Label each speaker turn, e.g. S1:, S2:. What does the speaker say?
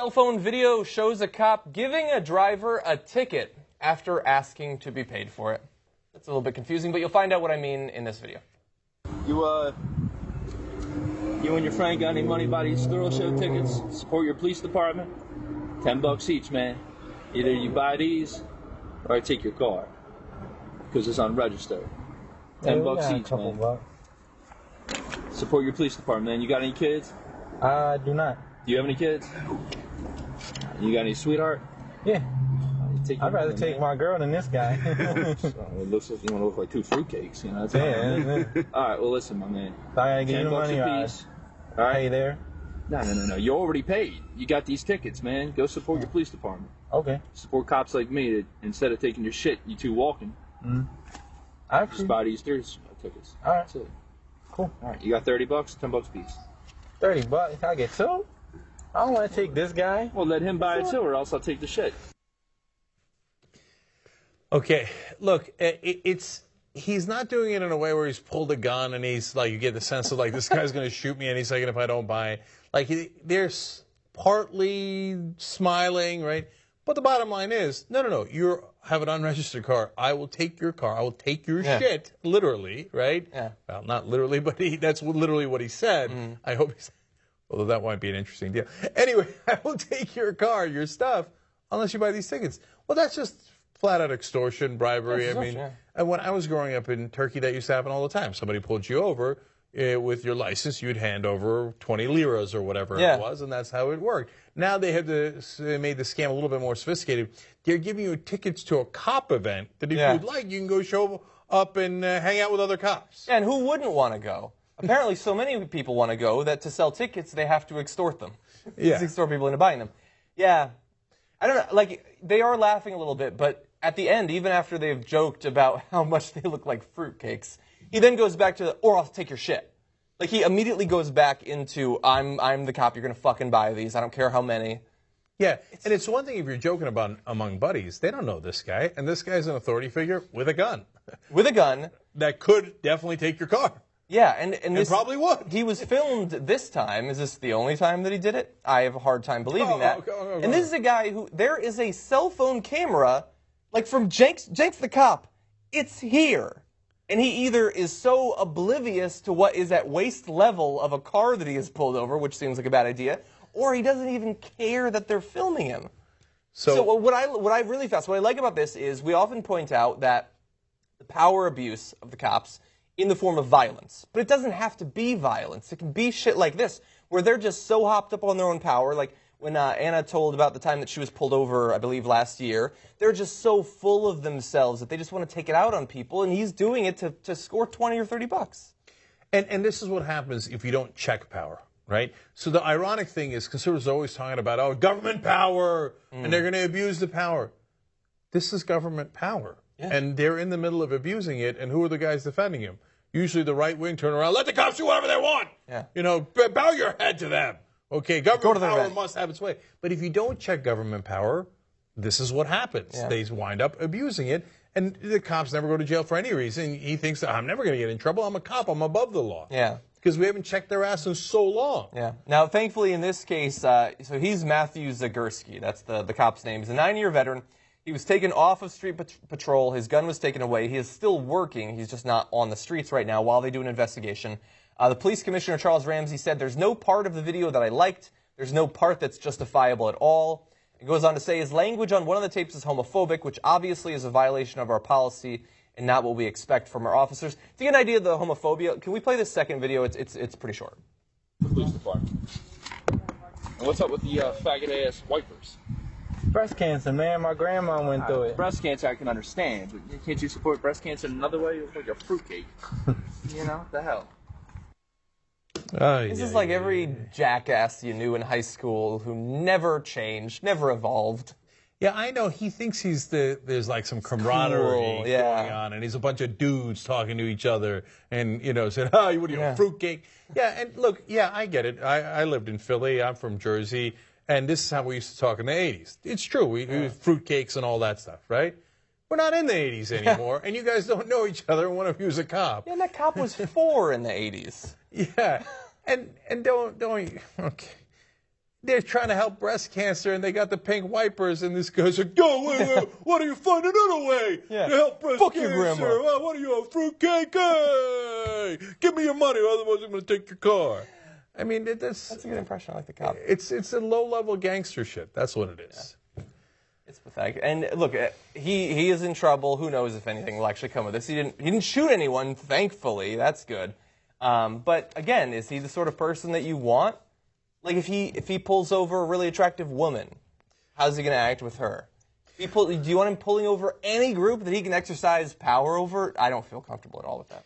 S1: Cell phone video shows a cop giving a driver a ticket after asking to be paid for it. That's a little bit confusing, but you'll find out what I mean in this video.
S2: You and your friend got any money by these thrill show tickets? Support your police department? $10 each, man. Either you buy these or I take your car because it's unregistered. $10 each, man.
S3: Bucks.
S2: Support your police department, man. You got any kids?
S3: I do not.
S2: Do you have any kids? You got any sweetheart?
S3: Yeah.
S2: I'd
S3: rather take my girl than this guy.
S2: It looks like you want to look like two fruitcakes, you know? That's
S3: yeah.
S2: All right, well, listen, my man.
S3: I gotta give you the
S2: $10
S3: money,
S2: a piece. All right.
S3: Pay there.
S2: No. You already paid. You got these tickets, man. Go support your police department.
S3: Okay.
S2: Support cops like me that instead of taking your shit, you two walking. Just buy these thrill show tickets.
S3: All right.
S2: That's it.
S3: Cool.
S2: All right, you got $30, $10 a piece.
S3: $30. I get two? I don't want to take this guy.
S2: Well, let him buy it too, or else I'll take the shit.
S4: Okay, look, he's not doing it in a way where he's pulled a gun and he's like, you get the sense of like, this guy's going to shoot me any second if I don't buy it. Like, they're partly smiling, right? But the bottom line is, no, you have an unregistered car. I will take your car. I will take your shit, literally, right?
S1: Yeah.
S4: Well, not literally, but that's literally what he said. I hope he's, although that might be an interesting deal. Anyway, I will take your car, your stuff, unless you buy these tickets. Well, that's just flat out extortion, bribery. And when I was growing up in Turkey, that used to happen all the time. Somebody pulled you over with your license, you'd hand over 20 liras or whatever it was, and that's how it worked. Now they have made the scam a little bit more sophisticated. They're giving you tickets to a cop event that if you'd like, you can go show up and hang out with other cops.
S1: Yeah, and who wouldn't want to go? Apparently, so many people want to go that to sell tickets, they have to extort them. Extort people into buying them. Yeah. I don't know. Like, they are laughing a little bit, but at the end, even after they've joked about how much they look like fruitcakes, he then goes back to, or I'll take your shit. Like, he immediately goes back into, I'm the cop, you're going to fucking buy these, I don't care how many.
S4: Yeah, and it's one thing if you're joking about among buddies. They don't know this guy, and this guy's an authority figure with a gun.
S1: With a gun.
S4: That could definitely take your car.
S1: Yeah, and this
S4: probably would.
S1: He was filmed this time. Is this the only time that he did it? I have a hard time believing that. And this is a guy who, there is a cell phone camera, like from Jenks the cop. It's here. And he either is so oblivious to what is at waist level of a car that he has pulled over, which seems like a bad idea, or he doesn't even care that they're filming him. So what I like about this is we often point out that the power abuse of the cops in the form of violence. But it doesn't have to be violence. It can be shit like this, where they're just so hopped up on their own power. Like when Anna told about the time that she was pulled over, I believe, last year, they're just so full of themselves that they just want to take it out on people, and he's doing it to score 20 or 30 bucks.
S4: And this is what happens if you don't check power, right? So the ironic thing is conservatives are always talking about, government power, and they're going to abuse the power. This is government power. And they're in the middle of abusing it, and who are the guys defending him? Usually the right wing turn around, let the cops do whatever they want. You know, bow your head to them. Okay, government power must have its way. But if you don't check government power, this is what happens. They wind up abusing it, and the cops never go to jail for any reason. He thinks, I'm never going to get in trouble. I'm a cop. I'm above the law. Because we haven't checked their ass in so long.
S1: Now, thankfully, in this case, so he's Matthew Zagurski. That's the cop's name. He's a 9-year veteran. He was taken off of street patrol. His gun was taken away. He is still working. He's just not on the streets right now while they do an investigation. The police commissioner, Charles Ramsey, said, there's no part of the video that I liked. There's no part that's justifiable at all. It goes on to say his language on one of the tapes is homophobic, which obviously is a violation of our policy and not what we expect from our officers. To get an idea of the homophobia, can we play this second video? It's pretty short.
S2: The police department. And what's up with the faggot-ass wipers?
S3: Breast cancer, man. My grandma went through it.
S2: Breast cancer I can understand, but can't you support breast cancer in another way? You look like a fruitcake. You know, the hell.
S1: This is like every jackass you knew in high school who never changed, never evolved.
S4: Yeah, I know. He thinks there's like some camaraderie going on, and he's a bunch of dudes talking to each other, and said, what are you, fruitcake? Yeah, and look, I get it. I lived in Philly. I'm from Jersey. And this is how we used to talk in the 80s. It's true. We fruitcakes and all that stuff, right? We're not in the 80s anymore, and you guys don't know each other, and one of you is a cop.
S1: Yeah, and that cop was 4 in the 80s.
S4: Yeah. And don't okay. they're trying to help breast cancer, and they got the pink wipers, and this guy's like, "Yo, wait, why don't you find another way
S1: Yeah.
S4: to help breast
S1: Fuck
S4: cancer?
S1: your grandma.
S4: What are you, a fruitcake? Hey, give me your money, otherwise I'm going to take your car." I mean,
S1: That's a good impression. I like the cop.
S4: it's a low-level gangster shit. That's what it is.
S1: It's pathetic. And look, he is in trouble. Who knows if anything will actually come of this? He didn't shoot anyone, thankfully. That's good. But again, is he the sort of person that you want? Like if he pulls over a really attractive woman, how's he going to act with her? Do you want him pulling over any group that he can exercise power over? I don't feel comfortable at all with that.